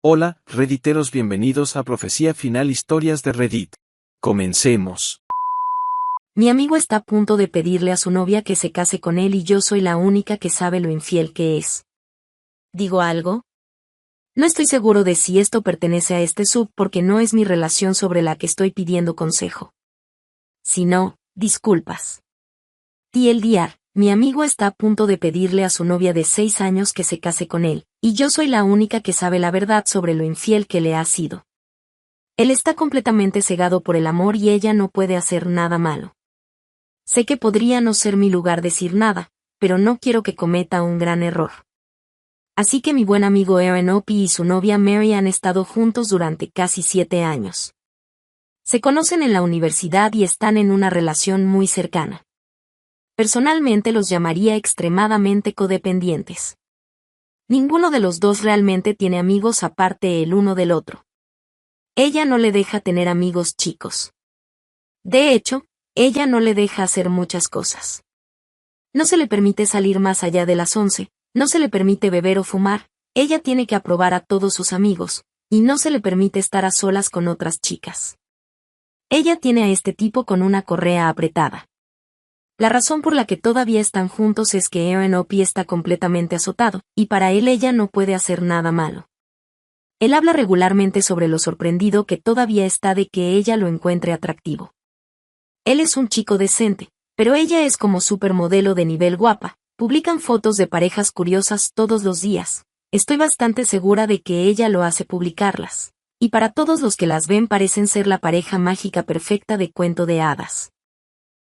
Hola, Redditeros, bienvenidos a Profecía Final, Historias de Reddit. Comencemos. Mi amigo está a punto de pedirle a su novia que se case con él y yo soy la única que sabe lo infiel que es. ¿Digo algo? No estoy seguro de si esto pertenece a este sub porque no es mi relación sobre la que estoy pidiendo consejo. Si no, disculpas. TLDR, mi amigo está a punto de pedirle a su novia de 6 años que se case con él, y yo soy la única que sabe la verdad sobre lo infiel que le ha sido. Él está completamente cegado por el amor y ella no puede hacer nada malo. Sé que podría no ser mi lugar decir nada, pero no quiero que cometa un gran error. Así que mi buen amigo Aaron Opie y su novia Mary han estado juntos durante casi 7 años. Se conocen en la universidad y están en una relación muy cercana. Personalmente los llamaría extremadamente codependientes. Ninguno de los dos realmente tiene amigos aparte el uno del otro. Ella no le deja tener amigos chicos. De hecho, ella no le deja hacer muchas cosas. No se le permite salir más allá de las 11, no se le permite beber o fumar, ella tiene que aprobar a todos sus amigos, y no se le permite estar a solas con otras chicas. Ella tiene a este tipo con una correa apretada. La razón por la que todavía están juntos es que Aaron Opie está completamente azotado, y para él ella no puede hacer nada malo. Él habla regularmente sobre lo sorprendido que todavía está de que ella lo encuentre atractivo. Él es un chico decente, pero ella es como supermodelo de nivel guapa, publican fotos de parejas curiosas todos los días, estoy bastante segura de que ella lo hace publicarlas, y para todos los que las ven parecen ser la pareja mágica perfecta de cuento de hadas.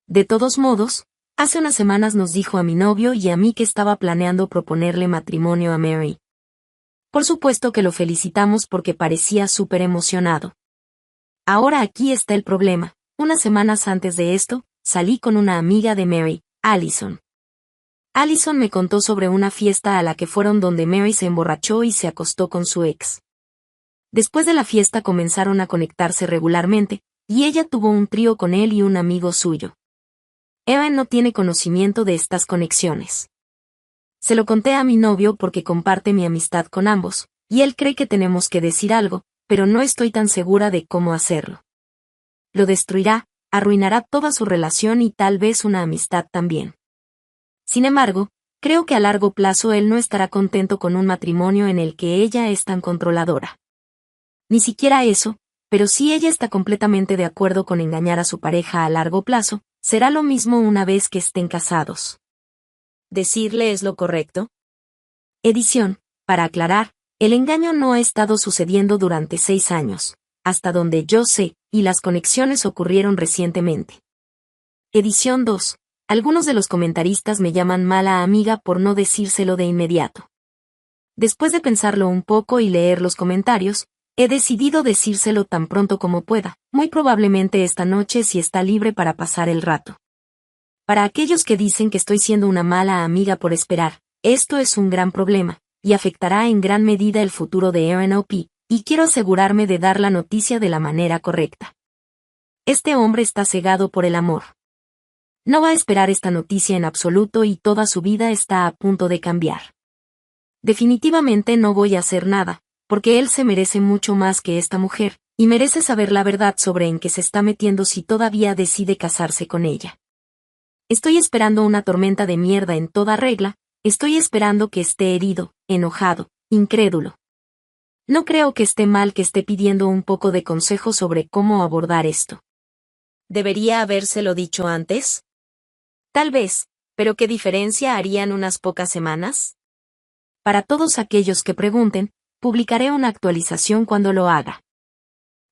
De todos modos, hace unas semanas nos dijo a mi novio y a mí que estaba planeando proponerle matrimonio a Mary. Por supuesto que lo felicitamos porque parecía súper emocionado. Ahora aquí está el problema. Unas semanas antes de esto, salí con una amiga de Mary, Allison. Allison me contó sobre una fiesta a la que fueron donde Mary se emborrachó y se acostó con su ex. Después de la fiesta comenzaron a conectarse regularmente, y ella tuvo un trío con él y un amigo suyo. Aaron no tiene conocimiento de estas conexiones. Se lo conté a mi novio porque comparte mi amistad con ambos, y él cree que tenemos que decir algo, pero no estoy tan segura de cómo hacerlo. Lo destruirá, arruinará toda su relación y tal vez una amistad también. Sin embargo, creo que a largo plazo él no estará contento con un matrimonio en el que ella es tan controladora. Ni siquiera eso, pero si ella está completamente de acuerdo con engañar a su pareja a largo plazo, será lo mismo una vez que estén casados. ¿Decirle es lo correcto? Edición, para aclarar, el engaño no ha estado sucediendo durante 6 años, hasta donde yo sé, y las conexiones ocurrieron recientemente. Edición 2. Algunos de los comentaristas me llaman mala amiga por no decírselo de inmediato. Después de pensarlo un poco y leer los comentarios, he decidido decírselo tan pronto como pueda, muy probablemente esta noche si está libre para pasar el rato. Para aquellos que dicen que estoy siendo una mala amiga por esperar, esto es un gran problema, y afectará en gran medida el futuro de Aaron Opie, y quiero asegurarme de dar la noticia de la manera correcta. Este hombre está cegado por el amor. No va a esperar esta noticia en absoluto y toda su vida está a punto de cambiar. Definitivamente no voy a hacer nada, porque él se merece mucho más que esta mujer, y merece saber la verdad sobre en qué se está metiendo si todavía decide casarse con ella. Estoy esperando una tormenta de mierda en toda regla, estoy esperando que esté herido, enojado, incrédulo. No creo que esté mal que esté pidiendo un poco de consejo sobre cómo abordar esto. ¿Debería habérselo dicho antes? Tal vez, pero ¿qué diferencia harían unas pocas semanas? Para todos aquellos que pregunten, publicaré una actualización cuando lo haga.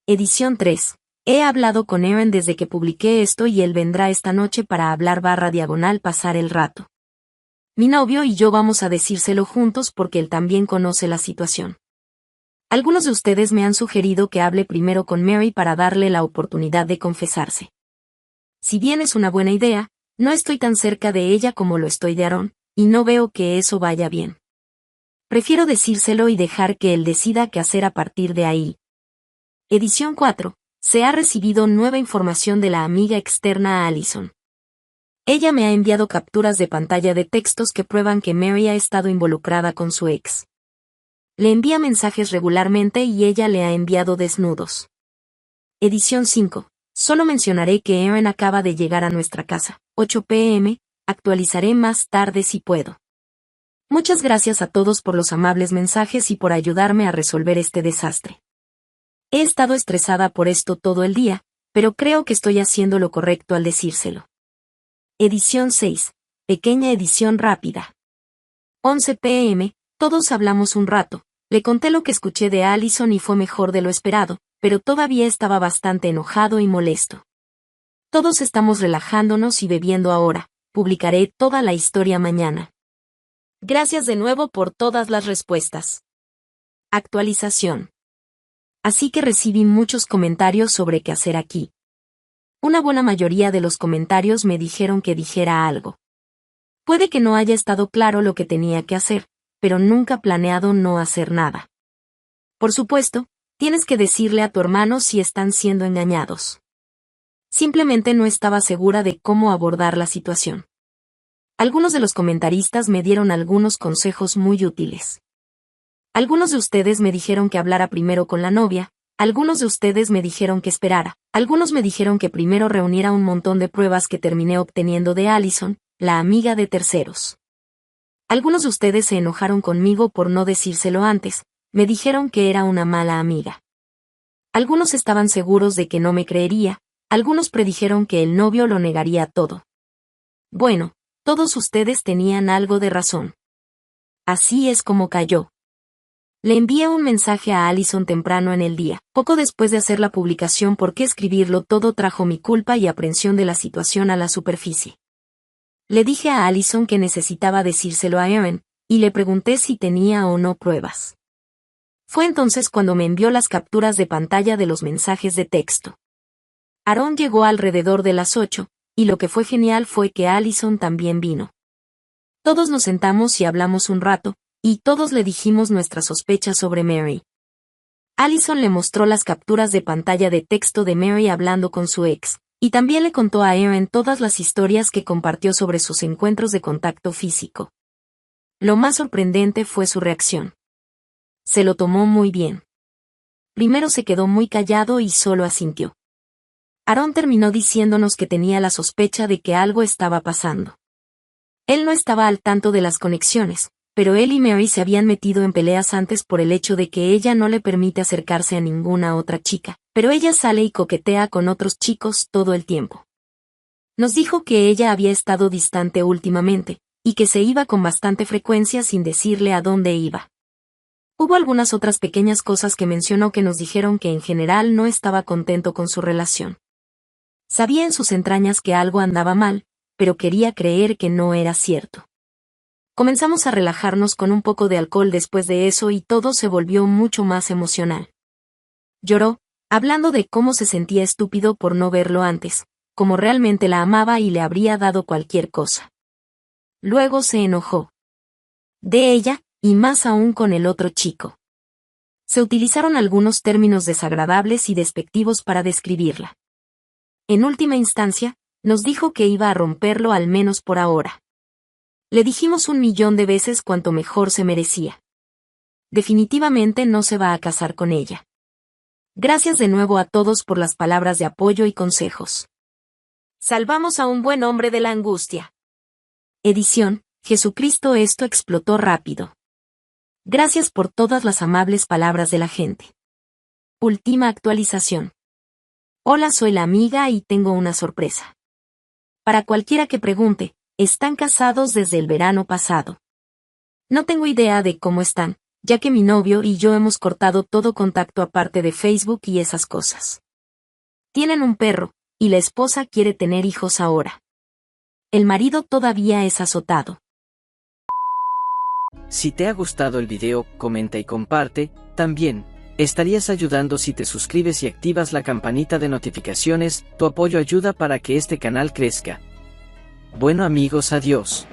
Edición 3. He hablado con Aaron desde que publiqué esto y él vendrá esta noche para hablar / pasar el rato. Mi novio y yo vamos a decírselo juntos porque él también conoce la situación. Algunos de ustedes me han sugerido que hable primero con Mary para darle la oportunidad de confesarse. Si bien es una buena idea, no estoy tan cerca de ella como lo estoy de Aaron, y no veo que eso vaya bien. Prefiero decírselo y dejar que él decida qué hacer a partir de ahí. Edición 4. Se ha recibido nueva información de la amiga externa a Allison. Ella me ha enviado capturas de pantalla de textos que prueban que Mary ha estado involucrada con su ex. Le envía mensajes regularmente y ella le ha enviado desnudos. Edición 5. Solo mencionaré que Aaron acaba de llegar a nuestra casa. 8 p.m. Actualizaré más tarde si puedo. Muchas gracias a todos por los amables mensajes y por ayudarme a resolver este desastre. He estado estresada por esto todo el día, pero creo que estoy haciendo lo correcto al decírselo. Edición 6. Pequeña edición rápida. 11 p.m. Todos hablamos un rato. Le conté lo que escuché de Allison y fue mejor de lo esperado, pero todavía estaba bastante enojado y molesto. Todos estamos relajándonos y bebiendo ahora. Publicaré toda la historia mañana. Gracias de nuevo por todas las respuestas. Actualización. Así que recibí muchos comentarios sobre qué hacer aquí. Una buena mayoría de los comentarios me dijeron que dijera algo. Puede que no haya estado claro lo que tenía que hacer, pero nunca planeado no hacer nada. Por supuesto, tienes que decirle a tu hermano si están siendo engañados. Simplemente no estaba segura de cómo abordar la situación. Algunos de los comentaristas me dieron algunos consejos muy útiles. Algunos de ustedes me dijeron que hablara primero con la novia, algunos de ustedes me dijeron que esperara, algunos me dijeron que primero reuniera un montón de pruebas que terminé obteniendo de Allison, la amiga de terceros. Algunos de ustedes se enojaron conmigo por no decírselo antes, me dijeron que era una mala amiga. Algunos estaban seguros de que no me creería, algunos predijeron que el novio lo negaría todo. Bueno, todos ustedes tenían algo de razón. Así es como cayó. Le envié un mensaje a Allison temprano en el día, poco después de hacer la publicación porque escribirlo todo trajo mi culpa y aprensión de la situación a la superficie. Le dije a Allison que necesitaba decírselo a Aaron, y le pregunté si tenía o no pruebas. Fue entonces cuando me envió las capturas de pantalla de los mensajes de texto. Aaron llegó alrededor de las 8, y lo que fue genial fue que Allison también vino. Todos nos sentamos y hablamos un rato, y todos le dijimos nuestras sospechas sobre Mary. Allison le mostró las capturas de pantalla de texto de Mary hablando con su ex, y también le contó a Aaron todas las historias que compartió sobre sus encuentros de contacto físico. Lo más sorprendente fue su reacción. Se lo tomó muy bien. Primero se quedó muy callado y solo asintió. Aaron terminó diciéndonos que tenía la sospecha de que algo estaba pasando. Él no estaba al tanto de las conexiones, pero él y Mary se habían metido en peleas antes por el hecho de que ella no le permite acercarse a ninguna otra chica, pero ella sale y coquetea con otros chicos todo el tiempo. Nos dijo que ella había estado distante últimamente, y que se iba con bastante frecuencia sin decirle a dónde iba. Hubo algunas otras pequeñas cosas que mencionó que nos dijeron que en general no estaba contento con su relación. Sabía en sus entrañas que algo andaba mal, pero quería creer que no era cierto. Comenzamos a relajarnos con un poco de alcohol después de eso y todo se volvió mucho más emocional. Lloró, hablando de cómo se sentía estúpido por no verlo antes, como realmente la amaba y le habría dado cualquier cosa. Luego se enojó. De ella, y más aún con el otro chico. Se utilizaron algunos términos desagradables y despectivos para describirla. En última instancia, nos dijo que iba a romperlo al menos por ahora. Le dijimos 1.000.000 de veces cuánto mejor se merecía. Definitivamente no se va a casar con ella. Gracias de nuevo a todos por las palabras de apoyo y consejos. Salvamos a un buen hombre de la angustia. Edición, Jesucristo, esto explotó rápido. Gracias por todas las amables palabras de la gente. Última actualización. Hola, soy la amiga y tengo una sorpresa. Para cualquiera que pregunte, están casados desde el verano pasado. No tengo idea de cómo están, ya que mi novio y yo hemos cortado todo contacto aparte de Facebook y esas cosas. Tienen un perro, y la esposa quiere tener hijos ahora. El marido todavía es azotado. Si te ha gustado el video, comenta y comparte. También, estarías ayudando si te suscribes y activas la campanita de notificaciones. Tu apoyo ayuda para que este canal crezca. Bueno amigos, adiós.